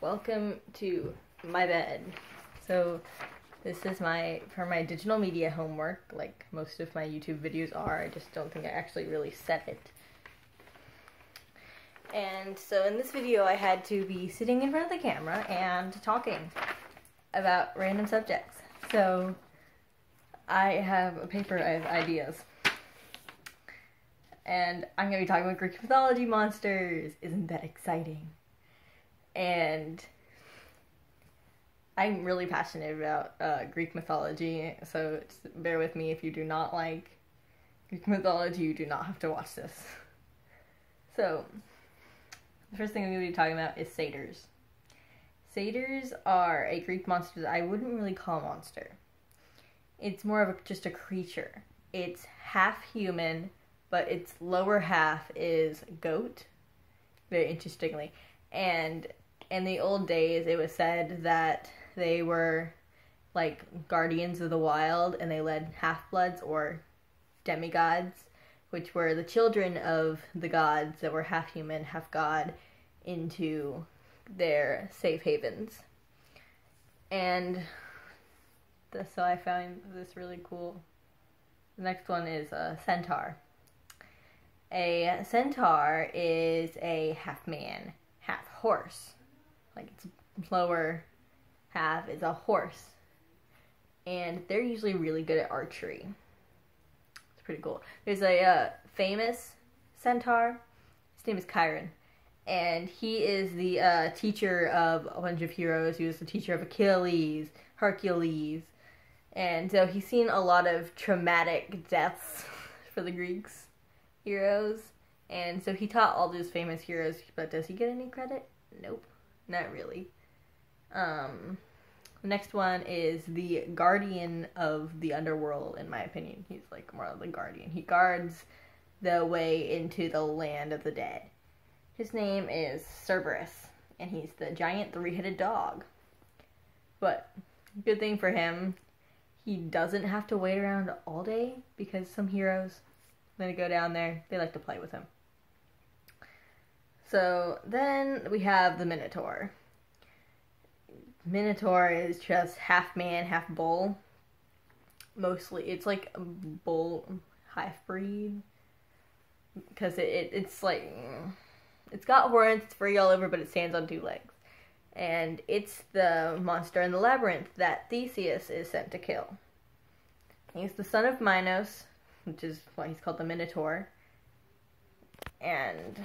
Welcome to my bed. So this is for my digital media homework, like most of my YouTube videos are. I just don't think I actually really set it. And so in this video I had to be sitting in front of the camera and talking about random subjects. So I have a paper of ideas. And I'm going to be talking about Greek mythology monsters. Isn't that exciting? And I'm really passionate about Greek mythology, so bear with me if you do not like Greek mythology, you do not have to watch this. So, the first thing I'm going to be talking about is satyrs. Satyrs are a Greek monster that I wouldn't really call a monster. It's more of just a creature. It's half human, but its lower half is goat, very interestingly. And in the old days, it was said that they were like guardians of the wild, and they led half-bloods or demigods, which were the children of the gods that were half human, half god, into their safe havens. And so I found this really cool. The next one is a centaur. A centaur is a half man, half horse. Like its lower half is a horse. And they're usually really good at archery. It's pretty cool. There's a famous centaur. His name is Chiron. And he is the teacher of a bunch of heroes. He was the teacher of Achilles, Hercules. And so he's seen a lot of traumatic deaths for the Greeks heroes, and so he taught all those famous heroes, but does he get any credit? Nope, not really. The next one is the guardian of the underworld, in my opinion. He's like more of the guardian. He guards the way into the land of the dead. His name is Cerberus, and he's the giant three-headed dog. But, good thing for him, he doesn't have to wait around all day, because some heroes, when they go down there, they like to play with him. So then we have the Minotaur. Minotaur is just half man, half bull. Mostly, it's like a bull half-breed. Because it's like, it's got horns, it's furry all over, but it stands on two legs. And it's the monster in the labyrinth that Theseus is sent to kill. He's the son of Minos, which is why he's called the Minotaur. And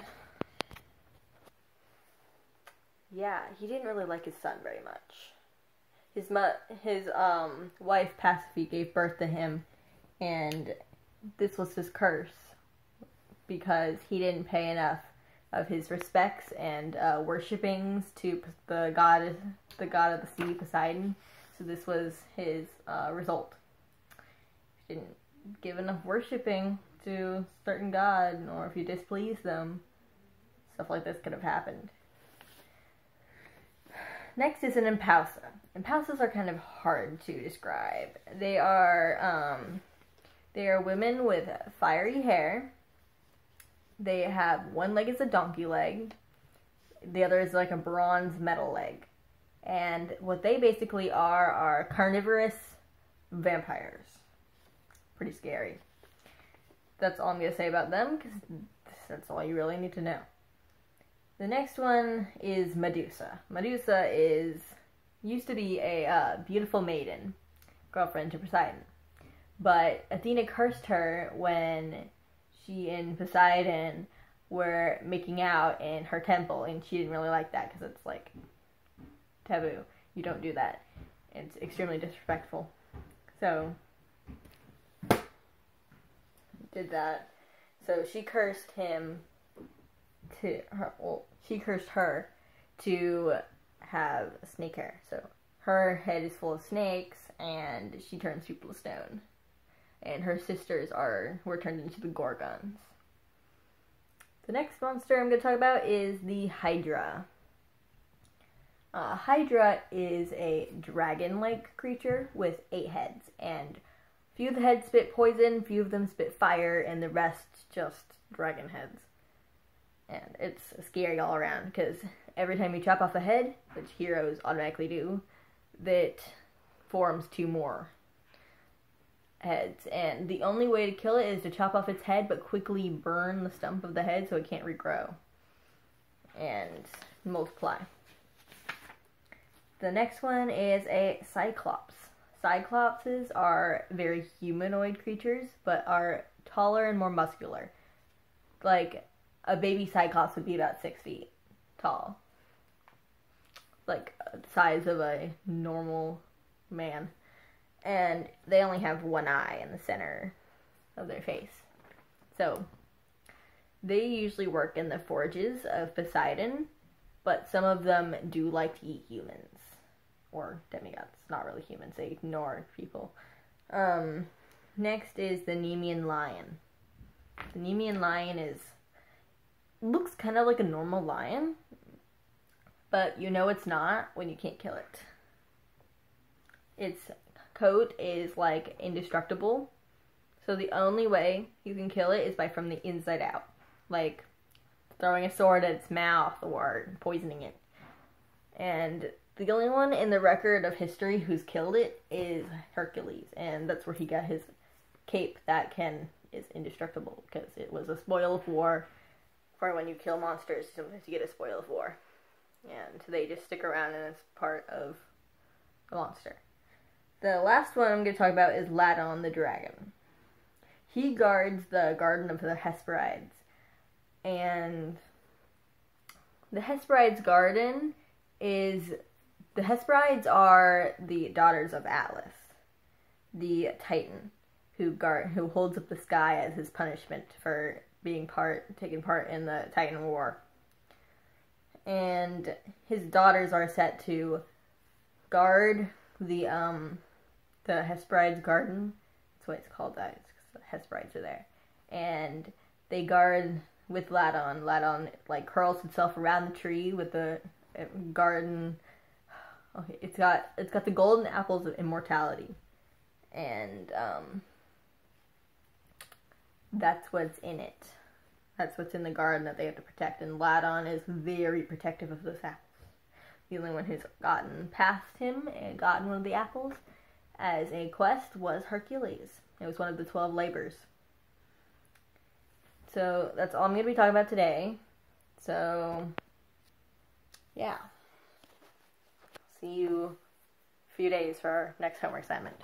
yeah, he didn't really like his son very much. His wife Pasiphae gave birth to him, and this was his curse because he didn't pay enough of his respects and worshipings to the god of the sea, Poseidon. So this was his result. He didn't give enough worshipping to a certain god, or if you displeased them, stuff like this could have happened. Next is an Impausa. Impausas are kind of hard to describe. They are women with fiery hair. They have one leg is a donkey leg, the other is like a bronze metal leg. And what they basically are carnivorous vampires. Pretty scary. That's all I'm going to say about them, because that's all you really need to know. The next one is Medusa. Medusa used to be a beautiful maiden, girlfriend to Poseidon. But Athena cursed her when she and Poseidon were making out in her temple, and she didn't really like that, because it's like taboo. You don't do that. It's extremely disrespectful. So did that. So she cursed her to have snake hair. So her head is full of snakes, and she turns people to stone. And her sisters were turned into the Gorgons. The next monster I'm going to talk about is the Hydra. Hydra is a dragon-like creature with 8 heads, and few of the heads spit poison, few of them spit fire, and the rest just dragon heads. And it's scary all around because every time you chop off a head, which heroes automatically do, that forms 2 more heads. And the only way to kill it is to chop off its head but quickly burn the stump of the head so it can't regrow and multiply. The next one is a Cyclops. Cyclopses are very humanoid creatures, but are taller and more muscular. Like, a baby Cyclops would be about 6 feet tall. Like, the size of a normal man. And they only have 1 eye in the center of their face. So, they usually work in the forges of Poseidon, but some of them do like to eat humans. Or demigods. Not really humans. They ignore people. Next is the Nemean lion. The Nemean lion looks kind of like a normal lion, but you know it's not when you can't kill it. Its coat is like indestructible, so the only way you can kill it is from the inside out, like throwing a sword at its mouth or poisoning it. And the only one in the record of history who's killed it is Hercules, and that's where he got his cape that is indestructible, because it was a spoil of war. For when you kill monsters, sometimes you get a spoil of war, and they just stick around and it's part of the monster. The last one I'm going to talk about is Ladon the dragon. He guards the garden of the Hesperides, and the Hesperides garden is... The Hesperides are the daughters of Atlas, the Titan, who holds up the sky as his punishment for taking part in the Titan War. And his daughters are set to guard the Hesperides garden. That's why it's called that. It's 'cause the Hesperides are there, and they guard with Ladon. Ladon curls itself around the tree with the garden. Okay, it's got the golden apples of immortality, and that's what's in it. That's what's in the garden that they have to protect, and Ladon is very protective of those apples. The only one who's gotten past him and gotten one of the apples as a quest was Hercules. It was one of the 12 labors. So that's all I'm going to be talking about today. So, yeah. See you a few days for our next homework assignment.